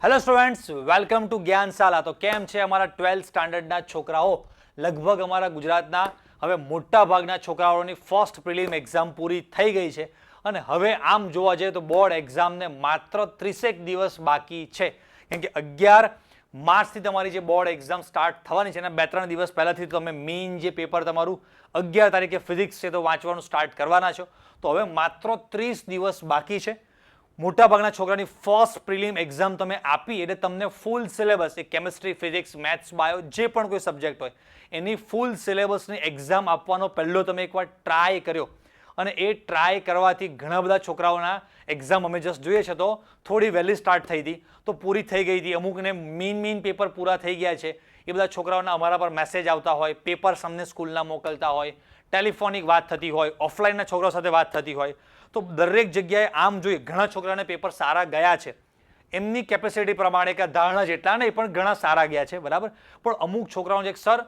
Hello students, welcome to Gyanshala. તો કેમ છે અમારા 12th સ્ટાન્ડર્ડના છોકરાઓ? લગભગ અમારા ગુજરાતના હવે મોટા ભાગના છોકરાઓની ફર્સ્ટ પ્રિલિમ એક્ઝામ પૂરી થઈ ગઈ છે અને હવે આમ જોવા જઈએ તો બોર્ડ એક્ઝામને માત્ર 30 દિવસ બાકી છે, કેમ કે 11 માર્ચથી તમારી જે બોર્ડ એક્ઝામ સ્ટાર્ટ થવાની છે એના 2-3 દિવસ પહેલાથી તમે મેઇન જે પેપર તમારું 11 તારીખે ફિઝિક્સ છે તો વાંચવાનું સ્ટાર્ટ કરવાના છો। તો હવે માત્ર 30 દિવસ બાકી છે। મોટાભાગના છોકરાની ફર્સ્ટ પ્રિલિમ એક્ઝામ તમે આપી એટલે તમને ફૂલ સિલેબસ, એ કેમિસ્ટ્રી, ફિઝિક્સ, મેથ્સ, બાયો જે પણ કોઈ સબ્જેક્ટ હોય એની ફૂલ સિલેબસની એક્ઝામ આપવાનો પહેલો તમે એકવાર ટ્રાય કર્યો અને એ ટ્રાય કરવાથી ઘણા બધા છોકરાઓના એક્ઝામ અમે જસ્ટ જોઈએ છે તો થોડી વહેલી સ્ટાર્ટ થઈ હતી તો પૂરી થઈ ગઈ હતી, અમુકને મેઇન પેપર પૂરા થઈ ગયા છે। એ બધા છોકરાઓના અમારા પર મેસેજ આવતા હોય, પેપર્સ અમને સ્કૂલના મોકલતા હોય, ટેલિફોનિક વાત થતી હોય, ઓફલાઈનના છોકરાઓ સાથે વાત થતી હોય, તો દરેક જગ્યાએ આમ જોઈએ ઘણા છોકરાને પેપર સારા ગયા છે, એમની કેપેસિટી પ્રમાણે કે ધારણા જેટલા નહીં પણ ઘણા સારા ગયા છે, બરાબર। પણ અમુક છોકરાઓ છે સર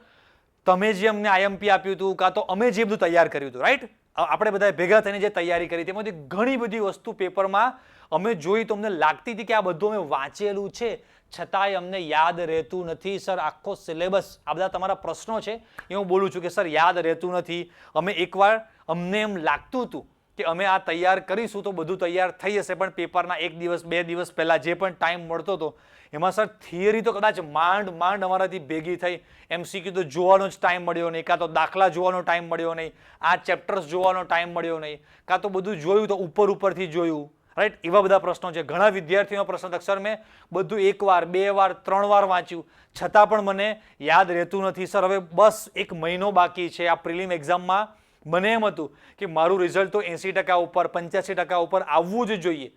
તમે જે અમને આઈએમપી આપ્યું હતું કાં તો અમે જે બધું તૈયાર કર્યું હતું, રાઈટ, આપણે બધા ભેગા થઈને જે તૈયારી કરી તેમાંથી ઘણી બધી વસ્તુ પેપરમાં અમે જોઈ તો અમને લાગતી હતી કે આ બધું અમે વાંચેલું છે છતાંય અમને યાદ રહેતું નથી સર, આખો સિલેબસ, આ બધા તમારા પ્રશ્નો છે એ હું બોલું છું કે સર યાદ રહેતું નથી। અમે એકવાર અમને એમ લાગતું હતું કે અમે આ તૈયાર કરીશું તો બધું તૈયાર થઈ જશે, પણ પેપરના 1 દિવસ 2 દિવસ પહેલા જે પણ ટાઈમ મળતો હતો એમાં સર થિયરી તો કદાચ માંડ અમારાથી ભેગી થઈ, એમસીક્યુ તો જોવાનો જ ટાઈમ મળ્યો નહીં, કાં તો દાખલા જોવાનો ટાઈમ મળ્યો નહીં, આ ચેપ્ટર્સ જોવાનો ટાઈમ મળ્યો નહીં, કાં તો બધું જોયું તો ઉપરથી જોયું, રાઈટ, એવા બધા પ્રશ્નો છે। ઘણા વિદ્યાર્થીઓનો પ્રશ્ન હતો સર મેં બધું 1 વાર 2 વાર 3 વાર વાંચ્યું છતાં પણ મને યાદ રહેતું નથી સર, હવે બસ 1 મહિનો બાકી છે આ પ્રિલિમ એક્ઝામમાં, મને એમ હતું કે મારું રિઝલ્ટ તો 80% ઉપર 85% ઉપર આવવું જ જોઈએ,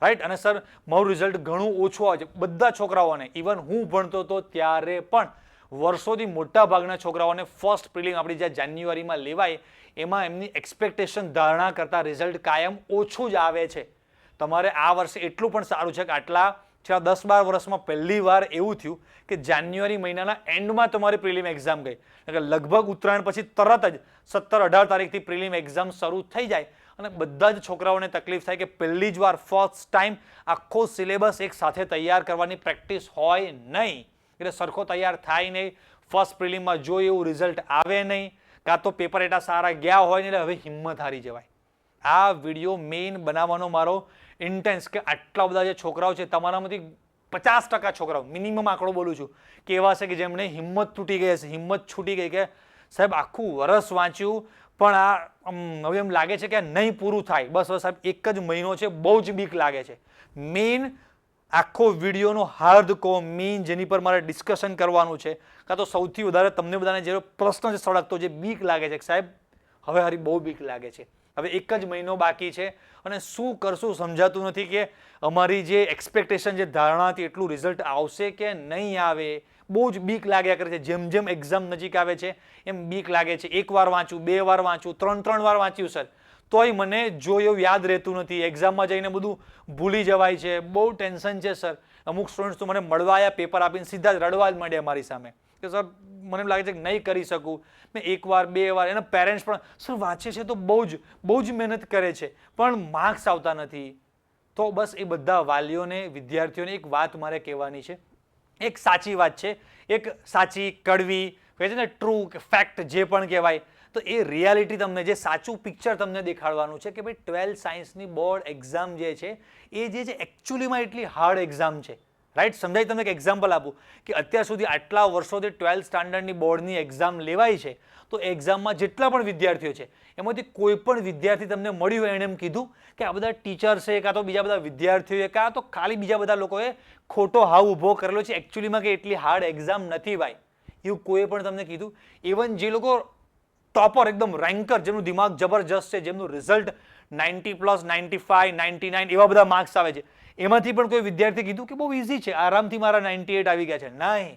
રાઈટ, અને સર મારું રિઝલ્ટ ઘણું ઓછું આવે છે બધા છોકરાઓને, ઇવન હું ભણતો હતો ત્યારે પણ વર્ષોથી મોટા ભાગના છોકરાઓને ફર્સ્ટ પ્રિલિમ આપણી જે જાન્યુઆરીમાં લેવાય એમાં એમની એક્સપેક્ટેશન ધારણા કરતાં રિઝલ્ટ કાયમ ઓછું જ આવે છે। તમારે આ વર્ષે એટલું પણ સારું છે કે આટલા છેલ્લા 10-12 વર્ષમાં પહેલી વાર એવું થયું કે જાન્યુઆરી મહિનાના એન્ડમાં તમારી પ્રિલિમ એક્ઝામ ગઈ, એટલે લગભગ ઉત્તરાયણ પછી તરત જ 17-18 તારીખથી પ્રિલિમ એક્ઝામ શરૂ થઈ જાય અને બધા જ છોકરાઓને તકલીફ થાય કે પહેલી જ વાર ફર્સ્ટ ટાઈમ આખો સિલેબસ એક સાથે તૈયાર કરવાની પ્રેક્ટિસ હોય નહીં, એટલે સરખો તૈયાર થાય નહીં, ફર્સ્ટ પ્રિલિમમાં જોઈએ એવું રિઝલ્ટ આવે નહીં, કાં તો પેપર એટલા સારા ગયા હોય ને એટલે હવે હિંમત હારી જવાય। આ વિડીયો મેઇન બનાવવાનો મારો ઇન્ટેન્સ કે આટલા બધા જે છોકરાઓ છે તમારામાંથી 50% છોકરાઓ, મિનિમમ આંકડો બોલું છું, કે એવા છે કે જેમને હિંમત તૂટી ગઈ હશે, હિંમત છૂટી ગઈ કે સાહેબ આખું વરસ વાંચ્યું પણ આ હવે એમ લાગે છે કે નહીં પૂરું થાય, બસ સાહેબ 1 જ મહિનો છે, બહુ જ બીક લાગે છે। મેઇન આખો વિડીયોનો હાર્દ કો મેઇન જેની પર મારે ડિસ્કશન કરવાનું છે, કાં તો સૌથી વધારે તમને બધાને જે પ્રશ્ન છે સળગતો, જે બીક લાગે છે કે સાહેબ હવે હારી બહુ બીક લાગે છે, હવે 1 જ મહિનો બાકી છે અને શું કરશું સમજાતું નથી કે અમારી જે એક્સપેક્ટેશન, જે ધારણા હતી એટલું રિઝલ્ટ આવશે કે નહીં આવે, બહુ જ બીક લાગ્યા કરે છે। જેમ જેમ એક્ઝામ નજીક આવે છે એમ બીક લાગે છે, 1 વાર વાંચું, 2 વાર વાંચું, 3 વાર વાંચ્યું સર તોય મને જો એવું યાદ રહેતું નથી, એક્ઝામમાં જઈને બધું ભૂલી જવાય છે, બહુ ટેન્શન છે સર। અમુક સ્ટુડન્ટ્સ તો મને મળવા આવ્યા પેપર આપીને સીધા જ રડવા જ માંડ્યા મારી સામે કે સર મને એમ લાગે છે કે નહીં કરી શકું, મેં 1 વાર 2 વાર, એના પેરેન્ટ્સ પણ સર વાંચે છે તો બહુ જ મહેનત કરે છે પણ માર્ક્સ આવતા નથી। તો બસ એ બધા વાલીઓને, વિદ્યાર્થીઓને એક વાત મારે કહેવાની છે, એક સાચી વાત છે, એક સાચી કડવી કહે છે ને ટ્રુ કે ફેક્ટ જે પણ કહેવાય, તો એ રિયાલિટી તમને, જે સાચું પિક્ચર તમને દેખાડવાનું છે કે ભાઈ 12 સાયન્સની બોર્ડ એક્ઝામ જે છે એ જે છે એકચ્યુઅલીમાં એટલી હાર્ડ એક્ઝામ છે, રાઈટ। સમજાય તમને એક એક્ઝામ્પલ આપું કે અત્યાર સુધી આટલા વર્ષોથી 12 સ્ટાન્ડર્ડની બોર્ડની એક્ઝામ લેવાય છે તો એક્ઝામમાં જેટલા પણ વિદ્યાર્થીઓ છે એમાંથી કોઈ પણ વિદ્યાર્થી તમને મળ્યું હોય એણે એમ કીધું કે આ બધા ટીચર્સે કાં તો બીજા બધા વિદ્યાર્થીઓએ કાં તો ખાલી બીજા બધા લોકોએ ખોટો હાવ ઊભો કરેલો છે, એકચ્યુઅલીમાં કે એટલી હાર્ડ એક્ઝામ નથી ભાઈ, એવું કોઈ પણ તમને કીધું? ઇવન જે લોકો ટોપર, એકદમ રેન્કર, જેમનું દિમાગ જબરજસ્ત છે, જેમનું રિઝલ્ટ 90+, 95, 99 એવા બધા માર્ક્સ આવે છે, એમાંથી પણ કોઈ વિદ્યાર્થી કીધું કે બહુ ઇઝી છે, આરામથી મારા 98 આવી ગયા છે? નહીં,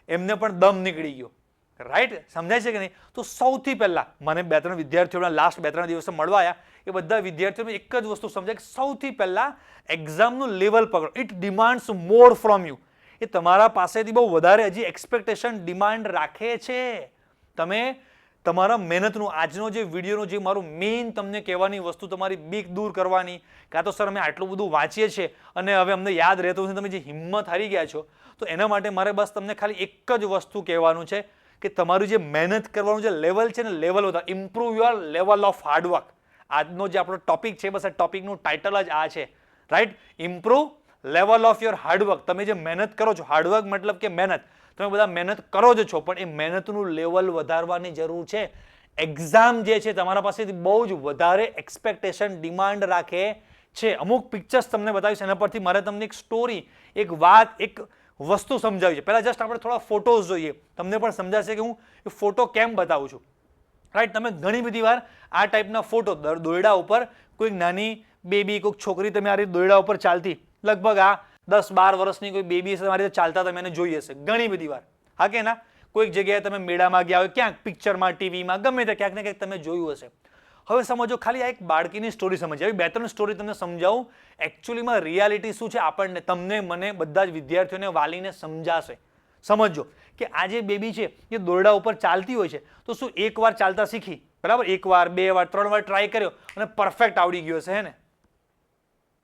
એમને પણ દમ નીકળી ગયો, રાઈટ, સમજાય છે કે નહીં? તો સૌથી પહેલા મને 2-3 વિદ્યાર્થીઓના લાસ્ટ 2-3 દિવસે મળવા આવ્યા, એ બધા વિદ્યાર્થીઓને એક જ વસ્તુ સમજાય કે સૌથી પહેલા એક્ઝામનું લેવલ પકડો, it demands more from you, એ તમારા પાસેથી બહુ વધારે હજી એક્સપેક્ટેશન ડિમાન્ડ રાખે છે। તમે તમારા મહેનતનું આજનો જે વિડીયોનો જે મારું મેઇન તમને કહેવાની વસ્તુ તમારી બીક દૂર કરવાની, કાં તો સર અમે આટલું બધું વાંચીએ છીએ અને હવે અમને યાદ રહેતું નથી, તમે જે હિંમત હારી ગયા છો, તો એના માટે મારે બસ તમને ખાલી એક જ વસ્તુ કહેવાનું છે કે તમારું જે મહેનત કરવાનું જે લેવલ છે ને, લેવલ વધારો, improve your level of hard work. આજનો જે આપણો ટોપિક છે, બસ આ ટોપિકનું ટાઇટલ જ આ છે, right? Improve level of your hard work. તમે જે મહેનત કરો છો, હાર્ડવર્ક મતલબ કે મહેનત, તમે બધા મહેનત કરો જ છો, પણ એ મહેનતનું લેવલ વધારવાની જરૂર છે. એક્ઝામ જે છે તમારા પાસેથી બહુ જ વધારે એક્સપેક્ટેશન ડિમાન્ડ રાખે છે. અમુક પિક્ચર્સ તમને બતાવીશ, એના પરથી મારે તમને એક સ્ટોરી, એક વાત, એક વસ્તુ સમજાવી છે. પહેલા જસ્ટ આપણે થોડા ફોટોઝ જોઈએ, તમને પણ સમજાશે કે હું એ ફોટો કેમ બતાવું છું, રાઈટ? તમે ઘણી બધી વાર આ ટાઈપના ફોટો દોરડા ઉપર કોઈક નાની બેબી, કોઈક છોકરી તમે આ રીતે દોરડા ઉપર ચાલતી, લગભગ આ 10-12 વર્ષની કોઈ બેબી છે, તમારી રીતે ચાલતા તમે એને જોઈ હશે ઘણી બધી વાર, હા કે ના? કોઈક જગ્યાએ તમે મેળામાં ગયા હોય, ક્યાંક પિક્ચરમાં, ટીવીમાં, ગમે તે ક્યાંક ને ક્યાંક તમે જોયું હશે. હવે સમજો, ખાલી આ એક બાળકીની સ્ટોરી સમજી, આવી 2-3 સ્ટોરી તમને સમજાવું. એકચ્યુઅલીમાં રિયાલિટી શું છે આપણને, તમને, મને, બધા જ વિદ્યાર્થીઓને, વાલીને સમજાશે. સમજો કે આ જે બેબી છે એ દોરડા ઉપર ચાલતી હોય છે, તો શું એકવાર ચાલતા શીખી, બરાબર? 1 વાર, 2 વાર, 3 વાર ટ્રાય કર્યો અને પરફેક્ટ આવડી ગયો હશે, હે ને?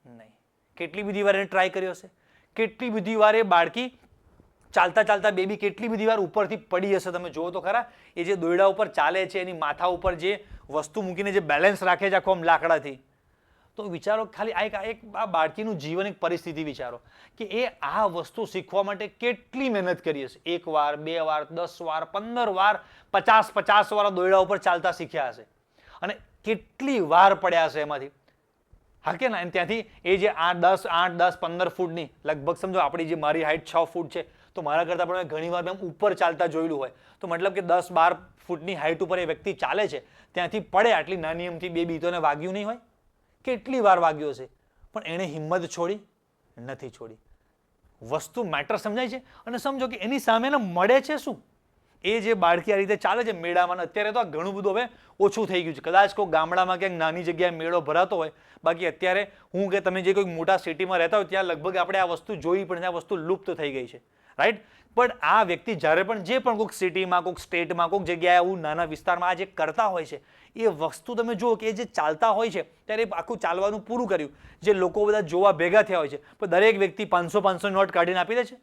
નહીં. કેટલી બધી વાર એને ટ્રાય કર્યો હશે, કેટલી બધી વાર એ બાળકી ચાલતા ચાલતા બેબી કેટલી બધી વાર ઉપરથી પડી હશે. તમે જુઓ તો ખરા, એ જે દોરડા ઉપર ચાલે છે, એની માથા ઉપર જે વસ્તુ મૂકીને જે બેલેન્સ રાખે છે આખો આમ લાકડાથી, તો વિચારો ખાલી આ બાળકીનું જીવન, એક પરિસ્થિતિ વિચારો કે એ આ વસ્તુ શીખવા માટે કેટલી મહેનત કરી હશે. 1 વાર, 2 વાર, 10 વાર, 15 વાર, 50 વાર દોરડા ઉપર ચાલતા શીખ્યા હશે અને કેટલી વાર પડ્યા હશે એમાંથી, હા કે ના? ત્યાંથી એ જે 8, 10, 15 ફૂટની, લગભગ સમજો આપણી જે મારી હાઈટ 6 ફૂટ છે, તો મારા કરતાં પણ ઘણી વાર મેં ઉપર ચાલતા જોયેલું હોય, તો મતલબ કે 10-12 ફૂટની હાઈટ ઉપર એ વ્યક્તિ ચાલે છે, ત્યાંથી પડે આટલી નાની એમથી બેબી, તો એને વાગ્યું નહીં હોય? કેટલી વાર વાગ્યો છે, પણ એણે હિંમત છોડી નથી છોડી. વસ્તુ મેટર સમજાય છે? અને સમજો કે એની સામે મળે છે શું? એ જે બાળકી આ રીતે ચાલે છે મેળામાં, અત્યારે તો આ ઘણું બધું હવે ઓછું થઈ ગયું છે. કદાચ કોઈ ગામડામાં ક્યાંક નાની જગ્યાએ મેળો ભરાતો હોય, બાકી અત્યારે હું કે તમે જે કોઈ મોટા સિટીમાં રહેતા હોય ત્યાં લગભગ આપણે આ વસ્તુ જોઈ, પણ આ વસ્તુ લુપ્ત થઈ ગઈ છે, રાઈટ? પણ આ વ્યક્તિ જ્યારે પણ જે પણ કોઈક સિટીમાં, કોઈક સ્ટેટમાં, કોઈક જગ્યાએ આવું નાના વિસ્તારમાં આ જે કરતા હોય છે, એ વસ્તુ તમે જુઓ કે જે ચાલતા હોય છે ત્યારે આખું ચાલવાનું પૂરું કર્યું, જે લોકો બધા જોવા ભેગા થયા હોય છે, પણ દરેક વ્યક્તિ 500 નોટ કાઢીને આપી દે છે.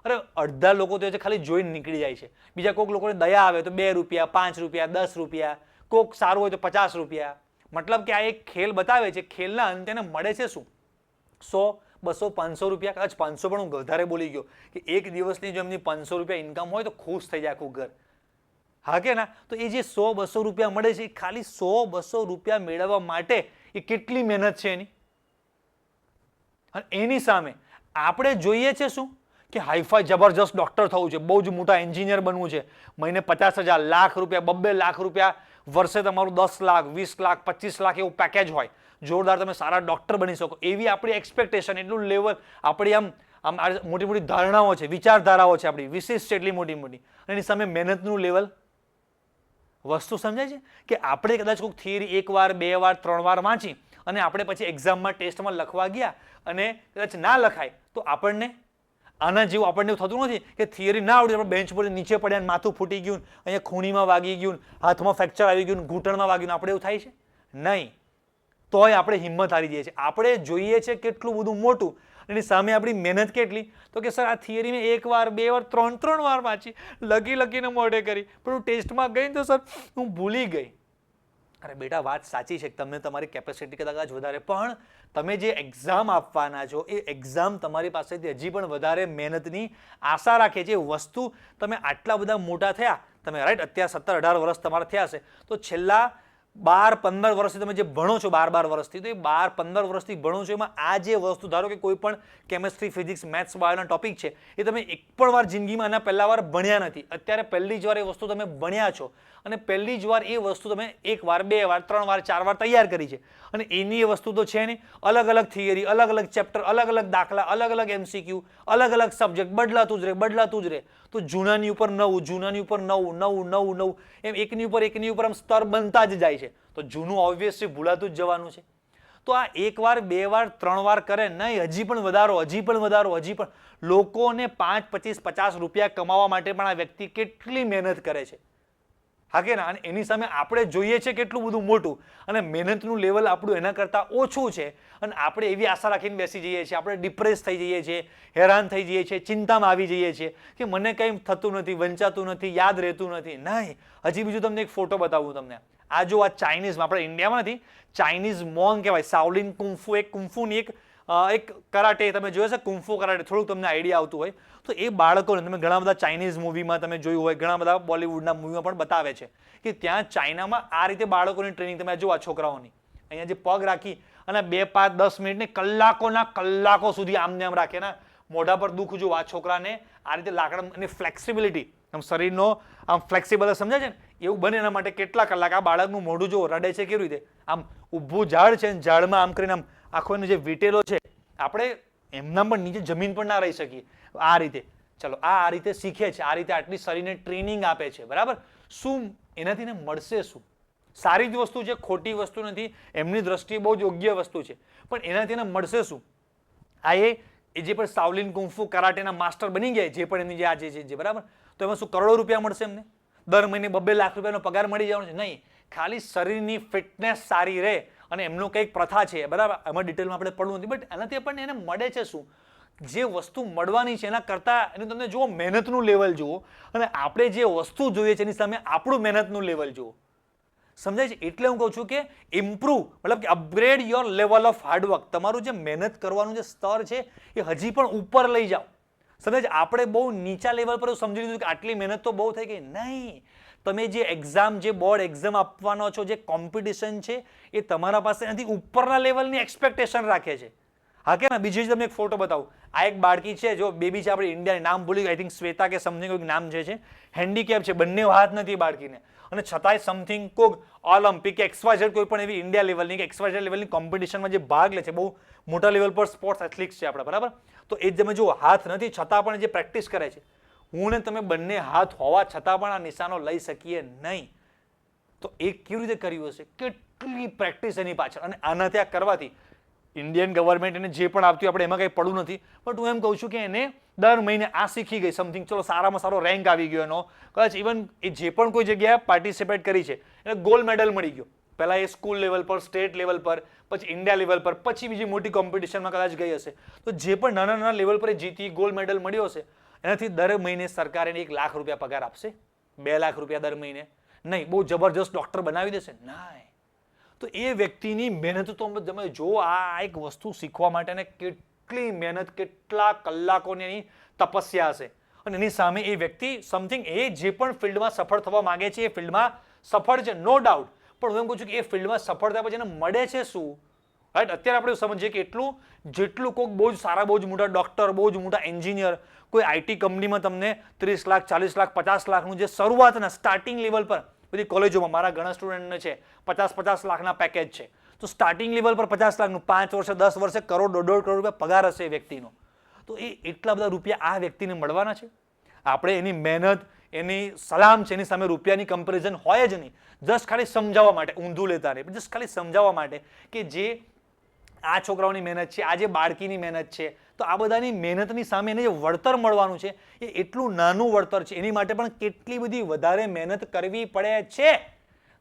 અરે અડધા લોકો તો ખાલી જોઈને નીકળી જાય છે. બીજા કોઈક લોકોને દયા આવે તો 2 રૂપિયા, 5 રૂપિયા, 10 રૂપિયા, કોઈક સારું હોય તો 50 રૂપિયા. મતલબ કે આ એક ખેલ બતાવે છે. ખેલના અંતે એને મળે છે શું? 100, 200, 500 રૂપિયા. કદાચ 500 પણ હું વધારે બોલી ગયો કે એક દિવસની જો એમની 500 રૂપિયા ઇન્કમ હોય તો ખુશ થઈ જાય આખું ઘર, હા કે ના? તો એ જે 100-200 રૂપિયા મળે છે, એ ખાલી 100-200 રૂપિયા મેળવવા માટે એ કેટલી મહેનત છે એની. અને એની સામે આપણે જોઈએ છે શું? કે હાઈફાઈ જબરજસ્ત ડોક્ટર થવું છે, બહુ જ મોટા એન્જિનિયર બનવું છે, મહિને 50,000, લાખ રૂપિયા, 2 લાખ રૂપિયા, વર્ષે તમારું 10 લાખ, 20 લાખ, 25 લાખ એવું પેકેજ હોય, જોરદાર તમે સારા ડોક્ટર બની શકો, એવી આપણી એક્સપેક્ટેશન, એટલું લેવલ, આપણી આમ મોટી મોટી ધારણાઓ છે, વિચારધારાઓ છે આપણી, વિશિષ્ટ એટલી મોટી મોટી. એની સામે મહેનતનું લેવલ. વસ્તુ સમજાય છે કે આપણે કદાચ કોઈક થિયરી 1 વાર, 2 વાર, 3 વાર વાંચી અને આપણે પછી એક્ઝામમાં, ટેસ્ટમાં લખવા ગયા અને કદાચ ના લખાય, તો આપણને આના જેવું આપણને એવું થતું નથી કે થિયરી ના આવડી, આપણે બેન્ચ પર નીચે પડ્યા, માથું ફૂટી ગયું, અહીંયા ખૂણીમાં વાગી ગયું, હાથમાં ફ્રેક્ચર આવી ગયું, ઘૂંટણમાં વાગ્યું, આપણે એવું થાય છે નહીં. તોય આપણે હિંમત હારી જઈએ છીએ. આપણે જોઈએ છે કેટલું બધું મોટું, એની સામે આપણી મહેનત કેટલી? તો કે સર આ થિયરી મેં 1 વાર, 2 વાર, 3 વાર વાંચી, લખીને મોઢે કરી, પણ હું ટેસ્ટમાં ગઈ તો સર હું ભૂલી ગઈ. અરે બેટા, વાત સાચી છે, તમને તમારી કેપેસિટી કદાચ વધારે, પણ તમે જે એક્ઝામ આપવાના છો એ એક્ઝામ તમારી પાસેથી હજી પણ વધારે મહેનતની આશા રાખે છે. વસ્તુ તમે આટલા બધા મોટા થયા, તમે રાઈટ અત્યારે 17-18 વર્ષ તમારા થયા હશે, તો છેલ્લા 12-15 વર્ષથી તમે જે ભણો છો, 12 વર્ષથી, તો એ 12-15 વર્ષથી ભણો છો, એમાં આ જે વસ્તુ, ધારો કે કોઈ પણ કેમેસ્ટ્રી, ફિઝિક્સ, મેથ્સ, બાયોના ટોપિક છે, એ તમે એક પણ વાર જિંદગીમાં આના પહેલા વાર ભણ્યા નથી. અત્યારે પહેલી જ વાર એ વસ્તુ તમે ભણ્યા છો અને પહેલી જ વાર એ વસ્તુ તમે 1 વાર, 2 વાર, 3 વાર, 4 વાર તૈયાર કરી છે. અને એની એ વસ્તુ તો છે નહીં. અલગ અલગ થિયરી, અલગ અલગ ચેપ્ટર, અલગ અલગ દાખલા, અલગ અલગ MCQ, અલગ અલગ સબ્જેક્ટ, બદલાતું જ રહે. તો જૂનાની ઉપર નવું, જૂનાની ઉપર નવું, એમ એકની ઉપર આમ સ્તર બનતા જ જાય છે. તો જૂનું ઓબ્વિયસલી ભૂલાતું જ જવાનું છે. તો આ 1 વાર, 2 વાર, 3 વાર કરે નહીં, હજી પણ વધારો. લોકોને 5, 25, 50 રૂપિયા કમાવા માટે પણ આ વ્યક્તિ કેટલી મહેનત કરે છે. હા કે ના? અને એની સામે આપણે જોઈએ છે કેટલું બધું મોટું, અને મહેનતનું લેવલ આપણું એના કરતાં ઓછું છે, અને આપણે એવી આશા રાખીને બેસી જઈએ છીએ, આપણે ડિપ્રેસ થઈ જઈએ છીએ, હેરાન થઈ જઈએ છીએ, ચિંતામાં આવી જઈએ છીએ કે મને કંઈ થતું નથી, વંચાતું નથી, યાદ રહેતું નથી. નહીં, હજી બીજું તમને એક ફોટો બતાવું તમને. આ જો આ ચાઇનીઝમાં, આપણે ઇન્ડિયામાં નથી, ચાઇનીઝ મોંગ કહેવાય, સાવલિન કુંફુ, એક કુંફુની એક કરાટે તમે જોયો છે, કુંફુ કરાટે, થોડુંક તમને આઈડિયા આવતું હોય તો એ બાળકોને તમે ઘણા બધા ચાઇનીઝ મૂવીમાં તમે જોયું હોય, ઘણા બધા બોલિવૂડના મૂવીમાં પણ બતાવે છે કે ત્યાં ચાઇનામાં આ રીતે બાળકોની ટ્રેનિંગ તમે જો આ છોકરાઓની અહીંયા જે પગ રાખી અને 2, 5, 10 મિનિટ ને કલાકોના કલાકો સુધી આમને આમ રાખે ને, મોઢા પર દુઃખ જો આ છોકરાને આ રીતે લાકડા અને ફ્લેક્સિબિલિટી, આમ શરીરનો આમ ફ્લેક્સિબલ સમજાય છે ને એવું બને એના માટે કેટલા કલાક. આ બાળકનું મોઢું જો રડે છે કેવી રીતે, આમ ઊભું ઝાડ છે, ઝાડમાં આમ કરીને આમ આખો એનો જે વીટેલો છે, આપણે એમના પણ નીચે જમીન પર ના રહી શકીએ આ રીતે. ચલો આ રીતે શીખે છે, આ રીતે આટલી શરીરને ટ્રેનિંગ આપે છે, બરાબર. શું એનાથી ને મળશે શું? સારી જ વસ્તુ છે, ખોટી વસ્તુ નથી, એમની દ્રષ્ટિએ બહુ જ યોગ્ય વસ્તુ છે, પણ એનાથી એને મળશે શું? આ એ જે પણ સાવલિન કુંફુ કરાટેના માસ્ટર બની ગયા, જે પણ એમની જે આજે છે, બરાબર, તો એમાં શું કરોડો રૂપિયા મળશે એમને? દર મહિને 2-2 લાખ રૂપિયાનો પગાર મળી જવાનો છે? નહીં, ખાલી શરીરની ફિટનેસ સારી રહે. અને એમનો કંઈક પ્રથા છે, બરાબર, એમાં ડિટેલમાં આપણે પડવું નથી, બટ એનાથી આપણને એને મળે છે શું? જે વસ્તુ મળવાની છે એના કરતાં એને તમે જુઓ, મહેનતનું લેવલ જુઓ, અને આપણે જે વસ્તુ જોઈએ છે એની સામે આપણું મહેનતનું લેવલ જુઓ. સમજાય છે? એટલે હું કહું છું કે ઇમ્પ્રૂવ, મતલબ કે upgrade your level of hard work. તમારું જે મહેનત કરવાનું જે સ્તર છે એ હજી પણ ઉપર લઈ જાઓ. સમજાય છે? આપણે બહુ નીચા લેવલ પર સમજી લીધું કે આટલી મહેનત તો બહુ થઈ ગઈ. નહીં, તમે જે એક્ઝામ, જે બોર્ડ એક્ઝામ આપવાનો છો, જે કોમ્પિટિશન છે, એ તમારા પાસે એનાથી ઉપરના લેવલની એક્સપેક્ટેશન રાખે છે. હા કે ના? બીજી તમને એક ફોટો બતાવું. આ એક બાળકી છે, જો બેબી છે, આપણે ઇન્ડિયાની નામ ભૂલી ગઈ, આઈ થિંક શ્વેતા કે સમથિંગ કોઈક નામ છે, હેન્ડીકેપ છે, બંને હાથ નથી બાળકીને, અને છતાંય સમથિંગ કોઈક ઓલિમ્પિક કે XYZ કોઈ પણ એવી ઇન્ડિયા લેવલની કે XYZ લેવલની કોમ્પિટિશનમાં જે ભાગ લે છે, બહુ મોટા લેવલ પર સ્પોર્ટ્સ એથ્લેટિક્સ છે આપણા, બરાબર. તો એ જ તમે જુઓ, હાથ નથી છતાં પણ જે પ્રેક્ટિસ કરે છે, હું ને તમે બંને હાથ હોવા છતાં પણ આ નિશાનો લઈ શકીએ નહીં. તો એ કેવી રીતે કર્યું હશે? કેટલી પ્રેક્ટિસ એની પાછળ. અને આનાથી આ કરવાથી ઇન્ડિયન ગવર્મેન્ટ એને જે પણ આપતી આપણે એમાં કંઈ પડવું નથી, બટ હું એમ કહું છું કે એને દર મહિને આ શીખી ગઈ સમથિંગ, ચલો સારામાં સારો રેન્ક આવી ગયો એનો, કદાચ ઇવન એ જે પણ કોઈ જગ્યાએ પાર્ટિસિપેટ કરી છે એને ગોલ્ડ મેડલ મળી ગયો. પહેલાં એ સ્કૂલ લેવલ પર, સ્ટેટ લેવલ પર, પછી ઇન્ડિયા લેવલ પર, પછી બીજી મોટી કોમ્પિટિશનમાં કદાચ ગઈ હશે. તો જે પણ નાના નાના લેવલ પર જીતી, ગોલ્ડ મેડલ મળ્યો હશે, એનાથી દર મહિને સરકાર એને 1 લાખ રૂપિયા પગાર આપશે? 2 લાખ રૂપિયા દર મહિને? નહીં. બહુ જબરજસ્ત ડોક્ટર બનાવી દેશે? નહીં. તો એ વ્યક્તિની મહેનત તો તમે જો, આ એક વસ્તુ શીખવા માટે કેટલી મહેનત, કેટલા કલાકોની એની તપસ્યા હશે, અને એની સામે એ વ્યક્તિ સમથિંગ, એ જે પણ ફિલ્ડમાં સફળ થવા માંગે છે એ ફિલ્ડમાં સફળ છે, નો ડાઉટ. પણ હું એમ કહું છું કે એ ફિલ્ડમાં સફળ થયા પછી એને મળે છે શું? રાઈટ? અત્યારે આપણે સમજીએ કે જેટલું કોઈક બહુ જ સારા, બહુ જ મોટા ડોક્ટર, બહુ જ મોટા એન્જિનિયર, કોઈ આઈટી કંપનીમાં તમને 30 લાખ, 40 લાખ, 50 લાખનું જે શરૂઆતના સ્ટાર્ટિંગ લેવલ પર, બધી કોલેજોમાં મારા ઘણા સ્ટુડન્ટને છે 50 લાખના પેકેજ છે, તો સ્ટાર્ટિંગ લેવલ પર 50 લાખનું 5 વર્ષે, 10 વર્ષે કરોડ, 1.5 કરોડ રૂપિયા પગાર હશે એ વ્યક્તિનો. તો એ એટલા બધા રૂપિયા આ વ્યક્તિને મળવાના છે? આપણે એની મહેનત, એની સલામ છે, એની સામે રૂપિયાની કમ્પેરિઝન હોય જ નહીં. જસ્ટ ખાલી સમજાવવા માટે, ઊંધું લેતા નહીં, જસ્ટ ખાલી સમજાવવા માટે કે જે આ છોકરાઓની મહેનત છે, આ જે બાળકીની મહેનત છે, તો આ બધાની મહેનતની સામે એને જે વળતર મળવાનું છે એ એટલું નાનું વળતર છે, એની માટે પણ કેટલી બધી વધારે મહેનત કરવી પડે છે.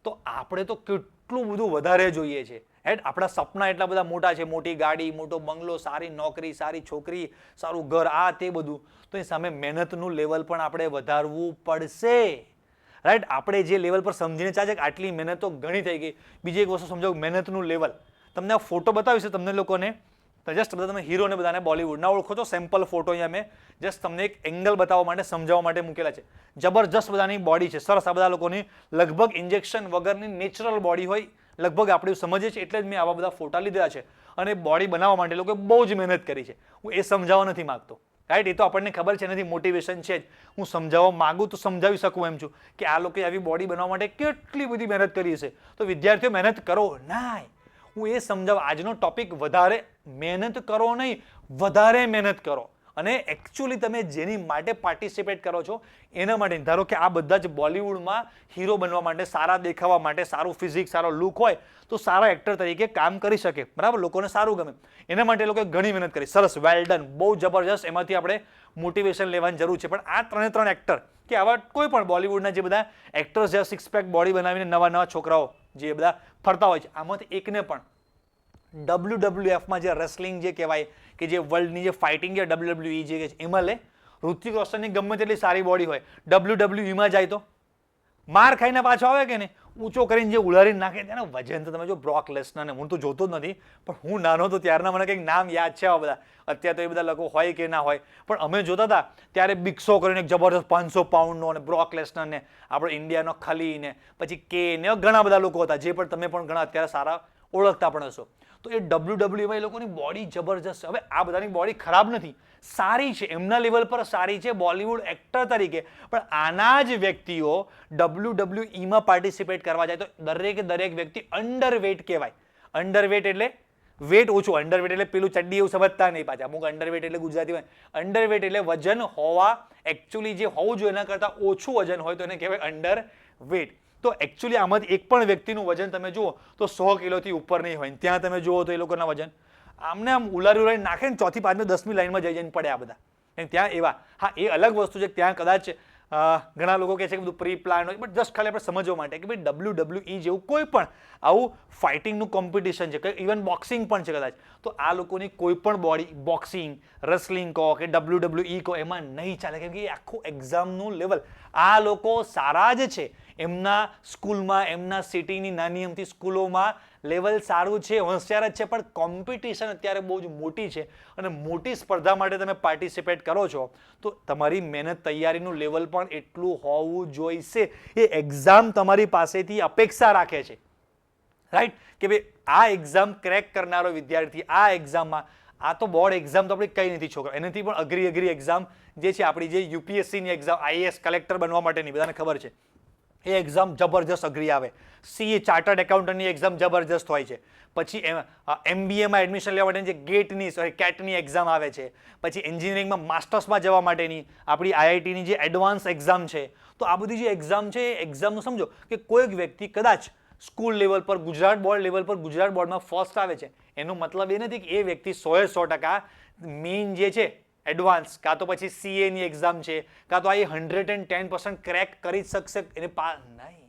તો આપણે તો કેટલું બધું વધારે જોઈએ છે. હેડ, આપણા સપના એટલા બધા મોટા છે, મોટી ગાડી, મોટો બંગલો, સારી નોકરી, સારી છોકરી, સારું ઘર, આ તે બધું. તો એ સામે મહેનતનું લેવલ પણ આપણે વધારવું પડશે. રાઈટ? આપણે જે લેવલ પર સમજીને ચાલે કે આટલી મહેનત તો ઘણી થઈ ગઈ. બીજી એક વસ્તુ સમજાવું, મહેનતનું લેવલ. તમને આ ફોટો બતાવીશ તમને લોકોને, જસ્ટ બધા તમે હીરોને બધાને બોલિવૂડના ઓળખો છો, સેમ્પલ ફોટો અહીંયા મેં જસ્ટ તમને એક એંગલ બતાવવા માટે, સમજાવવા માટે મૂકેલા છે. જબરજસ્ત બધાની બોડી છે, સરસ. આ બધા લોકોની લગભગ ઇન્જેક્શન વગરની નેચરલ બોડી હોય, લગભગ આપણે સમજીએ છીએ, એટલે જ મેં આવા બધા ફોટા લીધા છે. અને બોડી બનાવવા માટે લોકોએ બહુ જ મહેનત કરી છે. હું એ સમજાવવા નથી માંગતો, રાઈટ? એ તો આપણને ખબર છે, એનાથી મોટિવેશન છે જ. હું સમજાવવા માંગુ તો સમજાવી શકું એમ છું કે આ લોકોએ આવી બોડી બનાવવા માટે કેટલી બધી મહેનત કરી હશે. તો વિદ્યાર્થીઓ મહેનત કરો ના, હું એ સમજાવવા, આજનો ટોપિક વધારે મહેનત કરો નહીં, વધારે મહેનત કરો. અને એકચ્યુઅલી તમે જેની માટે પાર્ટિસિપેટ કરો છો એના માટે. ધારો કે આ બધા જ બોલિવૂડમાં હીરો બનવા માટે, સારા દેખાવા માટે, સારું ફિઝિક, સારો લુક હોય તો સારા એક્ટર તરીકે કામ કરી શકે, બરાબર, લોકોને સારું ગમે, એના માટે લોકોએ ઘણી મહેનત કરી. સરસ, વેલ ડન, બહુ જબરજસ્ત. એમાંથી આપણે મોટિવેશન લેવાની જરૂર છે. પણ આ 3 એક્ટર કે આવા કોઈ પણ બોલિવૂડના જે બધા એક્ટર્સ જે સિક્સ પેક બોડી બનાવીને નવા નવા છોકરાઓ જે બધા ફરતા હોય છે, આમાંથી એકને પણ WWFમાં જે રેસલિંગ જે કહેવાય કે જે વર્લ્ડની જે ફાઇટિંગ છે WWE જે છે એમાં લે. ઋતિક રોશનની ગમે તેટલી સારી બોડી હોય, WWEમાં જાય તો માર ખાઈને પાછો આવે કે નહીં, ઊંચો કરીને જે ઉલારીને નાખે તેના વજન તો તમે જો બ્રોક લેસનરને હું તો જોતો જ નથી, પણ હું નાનો તો ત્યારના મને કંઈક નામ યાદ છે આવા બધા. અત્યારે તો એ બધા લોકો હોય કે ના હોય, પણ અમે જોતા હતા ત્યારે બિગ શો કરીને એક જબરદસ્ત 500 પાઉન્ડનો અને બ્રોક લેસનરને આપણે ઇન્ડિયાનો ખલીને પછી કે ને ઘણા બધા લોકો હતા જે પણ તમે પણ ઘણા અત્યારે સારા ઓળખતા પણ હશો. તો એ WWE એ લોકોની બોડી જબરજસ્ત. હવે આ બધાની બોડી ખરાબ નથી, સારી છે, એમના લેવલ પર સારી છે બોલિવૂડ એક્ટર તરીકે, પણ આના જ વ્યક્તિઓ WWEમાં પાર્ટિસિપેટ કરવા જાય તો દરેક વ્યક્તિ અંડરવેટ કહેવાય. અંડરવેટ એટલે વેટ ઓછું, અંડરવેટ એટલે પેલું ચડ્ડી એવું સમજતા નહીં પાછા, અમુક અંડરવેટ એટલે ગુજરાતીમાં અંડરવેટ એટલે વજન હોવા એકચ્યુઅલી જે હોવું જોઈએ એના કરતાં ઓછું વજન હોય તો એને કહેવાય અંડરવેટ. તો એકચ્યુઅલી આમાંથી એક પણ વ્યક્તિનું વજન તમે જુઓ તો 100 કિલોથી ઉપર નહીં હોય, ત્યાં તમે જુઓ તો એ લોકોના વજન આમને આમ ઉલારી નાખે ને 4થી 5 10મી લાઈનમાં જઈને પડે આ બધા. ત્યાં એવા હા એ અલગ વસ્તુ છે, ત્યાં કદાચ ઘણા લોકો કહે છે કે બધું પ્રી પ્લાન હોય, બટ જસ્ટ ખાલી આપણે સમજવા માટે કે ભાઈ WWE જેવું કોઈ પણ આવું ફાઇટિંગનું કોમ્પિટિશન છે, ઇવન બોક્સિંગ પણ છે કદાચ, તો આ લોકોની કોઈ પણ બોડી બોક્સિંગ રેસલિંગ કહો કે WWE કહો એમાં નહીં ચાલે, કેમ કે એ આખું એક્ઝામનું લેવલ. આ લોકો સારા જ છે, એમના સ્કૂલમાં એમના સિટીની નાની અમથી સ્કૂલોમાં લેવલ સારું છે, હોશિયાર જ છે, પણ કોમ્પિટિશન અત્યારે બહુ જ મોટી છે અને મોટી સ્પર્ધા માટે તમે પાર્ટિસિપેટ કરો છો તો તમારી મહેનત તૈયારીનું લેવલ પણ એટલું હોવું જોઈશે. એ એક્ઝામ તમારી પાસેથી અપેક્ષા રાખે છે, રાઈટ, કે ભાઈ આ એક્ઝામ ક્રેક કરનારો વિદ્યાર્થી આ એક્ઝામમાં, આ તો બોર્ડ એક્ઝામ તો આપણી કઈ નથી છોકરા, એનાથી પણ અઘરી એક્ઝામ જે છે આપણી જે UPSCની એક્ઝામ IAS કલેક્ટર બનવા માટેની બધાને ખબર છે એ એક્ઝામ જબરજસ્ત અઘરી આવે. CA ચાર્ટર્ડ એકાઉન્ટન્ટની એક્ઝામ જબરજસ્ત હોય છે. પછી MBAમાં એડમિશન લેવા માટેની જે ગેટની કેટની એક્ઝામ આવે છે. પછી એન્જિનિયરિંગમાં માસ્ટર્સમાં જવા માટેની આપણી IITની જે એડવાન્સ એક્ઝામ છે. તો આ બધી જે એક્ઝામ છે એ એક્ઝામનું સમજો કે કોઈક વ્યક્તિ કદાચ સ્કૂલ લેવલ પર ગુજરાત બોર્ડ લેવલ પર ગુજરાત બોર્ડમાં ફર્સ્ટ આવે છે, એનો મતલબ એ નથી કે એ વ્યક્તિ 100% મેઇન જે છે એડવાન્સ કાં તો પછી CA ની એક્ઝામ છે કાં તો આ 110% ક્રેક કરી શકશે એને નહીં.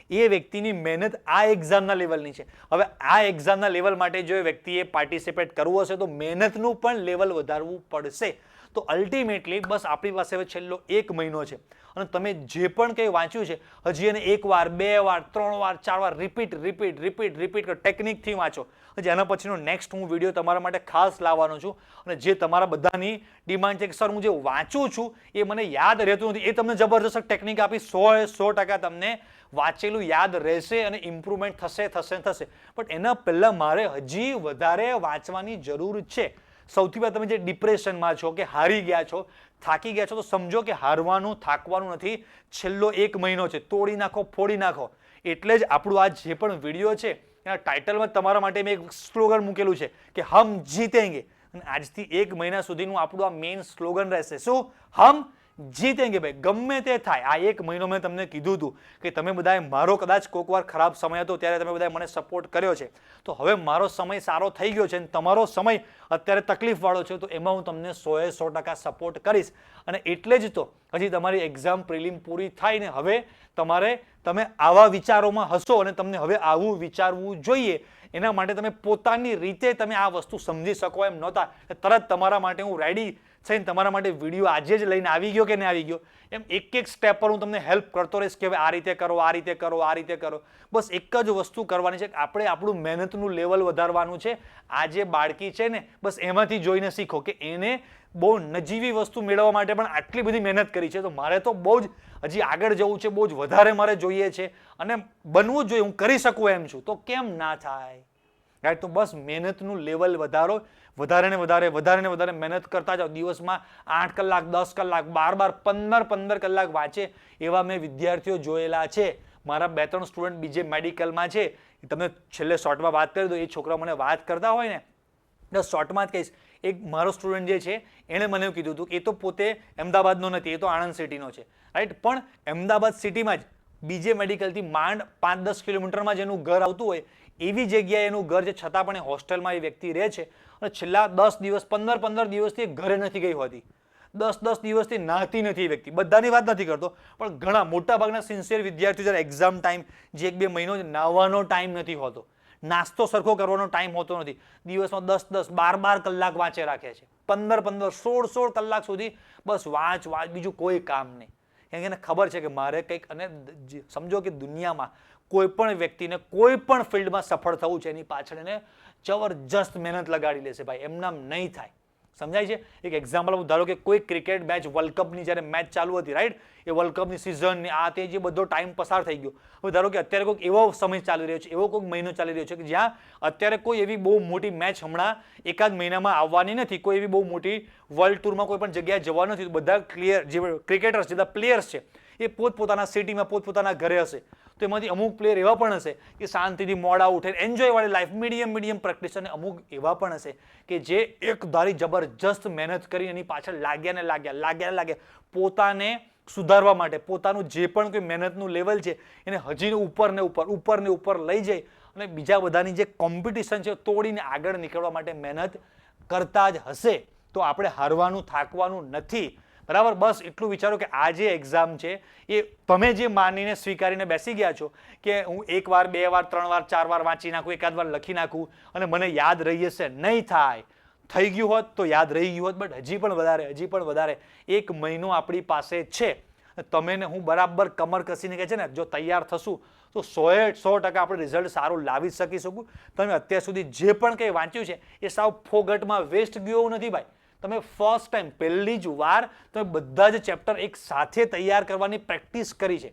એ વ્યક્તિની મહેનત આ એક્ઝામના લેવલની છે. હવે આ એક્ઝામના લેવલ માટે જો એ વ્યક્તિએ પાર્ટિસિપેટ કરવું હશે તો મહેનતનું પણ લેવલ વધારવું પડશે. તો અલ્ટિમેટલી બસ આપણી પાસે હવે છેલ્લો 1 મહિનો છે અને તમે જે પણ કંઈ વાંચ્યું છે હજી એને 1 વાર 2 વાર 3 વાર 4 વાર રિપીટ ટેકનિકથી વાંચો. હજી આના પછીનો નેક્સ્ટ હું વિડીયો તમારા માટે ખાસ લાવવાનો છું અને જે તમારા બધાની ડિમાન્ડ છે કે સર હું જે વાંચું છું એ મને યાદ રહેતું નથી, એ તમને જબરદસ્ત ટેકનિક આપી 100% તમને વાંચેલું યાદ રહેશે અને ઇમ્પ્રુવમેન્ટ થશે. પણ એના પહેલાં મારે હજી વધારે વાંચવાની જરૂર છે. સૌથી પહેલાં તમે જે ડિપ્રેશનમાં છો કે હારી ગયા છો, થાકી ગયા છો, તો સમજો કે હારવાનું થાકવાનું નથી, છેલ્લો 1 મહિનો છે, તોડી નાખો ફોડી નાખો. એટલે જ આપણું આ જે પણ વિડીયો છે એના ટાઇટલમાં તમારા માટે મેં એક સ્લોગન મૂકેલું છે કે હમ જીતેંગે, અને આજથી 1 મહિના સુધીનું આપણું આ મેઇન સ્લોગન રહેશે. શું? હમ જીતેંગે. ભાઈ ગમે તે થાય, આ 1 મહિનો મેં તમને કીધું હતું કે તમે બધાએ મારો કદાચ કોઈક વાર ખરાબ સમય હતો ત્યારે તમે બધાએ મને સપોર્ટ કર્યો છે, તો હવે મારો સમય સારો થઈ ગયો છે અને તમારો સમય અત્યારે તકલીફવાળો છે, તો એમાં હું તમને 100% સપોર્ટ કરીશ. અને એટલે જ તો હજી તમારી એક્ઝામ પ્રિલિમ પૂરી થાય ને હવે તમે આવા વિચારોમાં હશો અને તમને હવે આવું વિચારવું જોઈએ. એના માટે તમે પોતાની રીતે તમે આ વસ્તુ સમજી શકો એમ નહોતા, તરત તમારા માટે હું રેડી થઈને તમારા માટે વિડીયો આજે જ લઈને આવી ગયો કે નહીં આવી ગયો, એમ એક સ્ટેપ પર હું તમને હેલ્પ કરતો રહીશ કે હવે આ રીતે કરો, આ રીતે કરો, આ રીતે કરો. બસ એક જ વસ્તુ કરવાની છે કે આપણે આપણું મહેનતનું લેવલ વધારવાનું છે. આ જે બાળકી છે ને બસ એમાંથી જોઈને શીખો કે એને બહુ નજીવી વસ્તુ મેળવવા માટે પણ આટલી બધી મહેનત કરી છે, તો મારે તો બહુ જ હજી આગળ જવું છે, બહુ જ વધારે મારે જોઈએ છે અને બનવું જ જોઈએ, હું કરી શકું એમ છું, તો કેમ ના થાય, રાઈટ? તો બસ મહેનતનું લેવલ વધારો, વધારે ને વધારે મહેનત કરતા જાઓ. દિવસમાં 8 કલાક 10 કલાક 12 15 કલાક વાંચે એવા મેં વિદ્યાર્થીઓ જોયેલા છે. મારા 2-3 સ્ટુડન્ટ બીજે મેડિકલમાં છે, તમને છેલ્લે શોર્ટમાં વાત કરી દો. એ છોકરા મને વાત કરતા હોય ને તો શોર્ટમાં જ કહીશ. એક મારો સ્ટુડન્ટ જે છે એણે મને એવું કીધું હતું કે એ તો પોતે અમદાવાદનો નથી, એ તો આણંદ સિટીનો છે, રાઈટ? પણ અમદાવાદ સિટીમાં જ બીજે મેડિકલથી માંડ 5-10 કિલોમીટરમાં જ એનું ઘર આવતું હોય એવી જગ્યાએ એનું ઘર છે, છતાં પણ એ હોસ્ટેલમાં એ વ્યક્તિ રહે છે અને છેલ્લા 10 દિવસ 15 દિવસથી ઘરે નથી ગઈ હોતી. 10 દિવસથી નાહતી નથી એ વ્યક્તિ, બધાની વાત નથી કરતો, પણ ઘણા મોટા ભાગના સિન્સિયર વિદ્યાર્થીઓ જ્યારે એક્ઝામ ટાઈમ જે 1-2 મહિનો નાહવાનો ટાઈમ નથી હોતો, નાસ્તો સરખો કરવાનો ટાઈમ હોતો નથી, દિવસમાં 10-10, 12-12 કલાક વાંચે રાખે છે, 15-15, 16-16 કલાક સુધી બસ વાંચ, બીજું કોઈ કામ નહીં. કેમ કે એને ખબર છે કે મારે કંઈક, અને સમજો કે દુનિયામાં કોઈ પણ વ્યક્તિને કોઈ પણ ફિલ્ડમાં સફળ થવું છે એની પાછળ એને જબરજસ્ત મહેનત લગાડી લેશે ભાઈ, એમનામ નહીં થાય. સમજાય છે? એક એક્ઝામ્પલ હું ધારો કે કોઈ ક્રિકેટ મેચ, વર્લ્ડ કપની જ્યારે મેચ ચાલુ હતી, રાઈટ, એ વર્લ્ડ કપની સિઝન આ તે જે બધો ટાઈમ પસાર થઈ ગયો. હવે ધારો કે અત્યારે કોઈક એવો સમય ચાલી રહ્યો છે, એવો કોઈક મહિનો ચાલી રહ્યો છે કે જ્યાં અત્યારે કોઈ એવી બહુ મોટી મેચ હમણાં એકાદ મહિનામાં આવવાની નથી, કોઈ એવી બહુ મોટી વર્લ્ડ ટૂરમાં કોઈ પણ જગ્યાએ જવાનું નથી. બધા ક્લિયર જે ક્રિકેટર્સ, જે પ્લેયર્સ છે એ પોતપોતાના સિટીમાં, પોતપોતાના ઘરે હશે. તો એમાંથી અમુક પ્લેયર એવા પણ હશે કે શાંતિથી મોડા ઉઠે, એન્જોય વાળી લાઈફ, મીડિયમ પ્રેક્ટિસ, અને અમુક એવા પણ હશે કે જે એક ધારી જબરજસ્ત મહેનત કરી એની પાછળ લાગ્યા પોતાને સુધારવા માટે, પોતાનું જે પણ કોઈ મહેનતનું લેવલ છે એને હજી ઉપર ને ઉપર લઈ જાય અને બીજા બધાની જે કોમ્પિટિશન છે તોડીને આગળ નીકળવા માટે મહેનત કરતા જ હશે. તો આપણે હારવાનું, થાકવાનું નથી. બરાબર? બસ એટલું વિચારો કે આ જે એક્ઝામ છે એ તમે જે માનીને સ્વીકારીને બેસી ગયા છો કે હું 1 વાર 2 વાર 3 વાર 4 વાર વાંચી નાખું, એકાદ વાર લખી નાખું અને મને યાદ રહી જશે, નહીં થાય. થઈ ગયું હોત તો યાદ રહી ગયું હોત, બટ હજી પણ વધારે 1 મહિનો આપણી પાસે છે. તમે ને હું બરાબર કમર કસીને કહે છે ને, જો તૈયાર થશું તો 100% આપણે રિઝલ્ટ સારું લાવી શકીશું. તમે અત્યાર સુધી જે પણ કંઈ વાંચ્યું છે એ સાવ ફોગટમાં વેસ્ટ ગયું નથી ભાઈ. તમે ફર્સ્ટ ટાઈમ, પહેલી જ વાર તમે બધા જ ચેપ્ટર એક સાથે તૈયાર કરવાની પ્રેક્ટિસ કરી છે.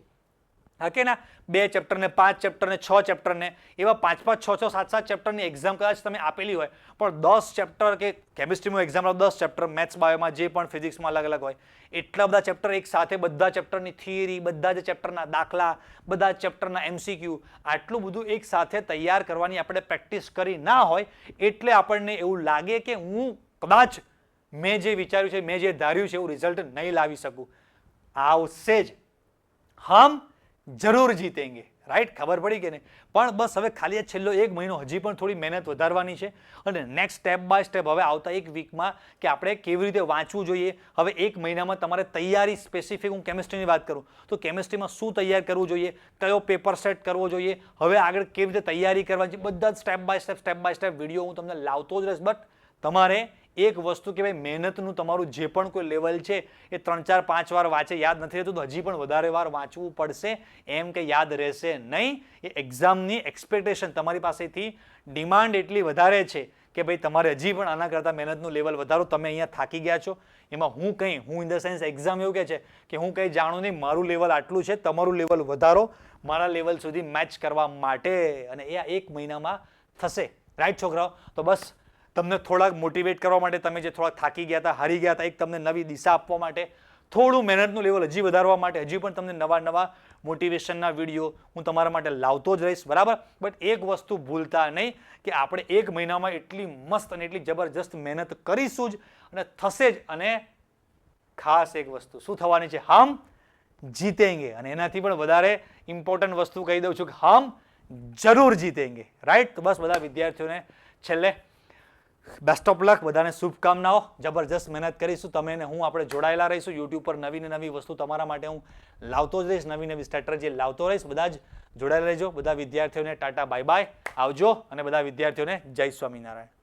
ઓકે ના? 2 ચેપ્ટર ને 5 ચેપ્ટર ને 6 ચેપ્ટર ને એવા 5-5, 6-6, 7-7 ચેપ્ટરની એક્ઝામ કદાચ તમે આપેલી હોય, પણ 10 ચેપ્ટર કે કેમિસ્ટ્રીમાં એક્ઝામ 10 ચેપ્ટર, મેથ્સ બાયોમાં જે પણ ફિઝિક્સમાં અલગ હોય, એટલા બધા ચેપ્ટર એક સાથે, બધા ચેપ્ટરની થિયરી, બધા જ ચેપ્ટરના દાખલા, બધા જ ચેપ્ટરના MCQ, આટલું બધું એક સાથે તૈયાર કરવાની આપણે પ્રેક્ટિસ કરી ના હોય એટલે આપણને એવું લાગે કે હું કદાચ મેં જે વિચાર્યું છે, મેં જે ધાર્યું છે એવું રિઝલ્ટ નહીં લાવી શકું. આવશે જ, હમ જરૂર જીતેંગે. રાઈટ? ખબર પડી કે નહીં? પણ બસ હવે ખાલી છેલ્લો 1 મહિનો હજી પણ થોડી મહેનત વધારવાની છે અને નેક્સ્ટ સ્ટેપ બાય સ્ટેપ હવે આવતા 1 વીકમાં કે આપણે કેવી રીતે વાંચવું જોઈએ. હવે 1 મહિનામાં તમારે તૈયારી સ્પેસિફિક, હું કેમિસ્ટ્રીની વાત કરું તો કેમિસ્ટ્રીમાં શું તૈયાર કરવું જોઈએ, કયો પેપર સેટ કરવો જોઈએ, હવે આગળ કેવી રીતે તૈયારી કરવાની, બધા જ સ્ટેપ બાય સ્ટેપ વિડીયો હું તમને લાવતો જ રહીશ. બટ તમારે એક વસ્તુ કે ભાઈ, મહેનતનું તમારું જે પણ કોઈ લેવલ છે એ 3, 4, 5 વાર વાંચે યાદ નથી રહેતું તો હજી પણ વધારે વાર વાંચવું પડશે, એમ કે યાદ રહેશે નહીં. એ એક્ઝામની એક્સપેક્ટેશન તમારી પાસેથી, ડિમાન્ડ એટલી વધારે છે કે ભાઈ તમારે હજી પણ આના કરતાં મહેનતનું લેવલ વધારો. તમે અહીંયા થાકી ગયા છો, એમાં હું ઇન ધ સેન્સ એક્ઝામ એવું કહે છે કે હું કંઈ જાણું નહીં, મારું લેવલ આટલું છે, તમારું લેવલ વધારો મારા લેવલ સુધી મેચ કરવા માટે, અને એ 1 મહિનામાં થશે. રાઈટ છોકરાઓ? તો બસ તમને થોડાક મોટિવેટ કરવા માટે, તમે જે થોડાક થાકી ગયા હતા, હારી ગયા હતા, એક તમને નવી દિશા આપવા માટે, થોડું મહેનતનું લેવલ હજી વધારવા માટે, હજી પણ તમને નવા મોટિવેશનના વિડીયો હું તમારા માટે લાવતો જ રહીશ. બરાબર? બટ એક વસ્તુ ભૂલતા નહીં કે આપણે 1 મહિનામાં એટલી મસ્ત અને એટલી જબરજસ્ત મહેનત કરીશું જ અને થશે જ. અને ખાસ એક વસ્તુ શું થવાની છે? હમ જીતેંગે. અને એનાથી પણ વધારે ઇમ્પોર્ટન્ટ વસ્તુ કહી દઉં છું કે હમ જરૂર જીતેંગે. રાઈટ? તો બસ બધા વિદ્યાર્થીઓને છેલ્લે બેસ્ટ ઓફ લક, બધાને શુભકામનાઓ. જબરજસ્ત મહેનત કરીશું, તમે ને હું આપણે જોડાયેલા રહીશું. યુટ્યુબ પર નવી ને નવી વસ્તુ તમારા માટે હું લાવતો જ રહીશ, નવી સ્ટ્રેટેજી લાવતો રહીશ. બધા જ જોડાયેલા રહેજો. બધા વિદ્યાર્થીઓને ટાટા બાય બાય, આવજો, અને બધા વિદ્યાર્થીઓને જય સ્વામિનારાયણ.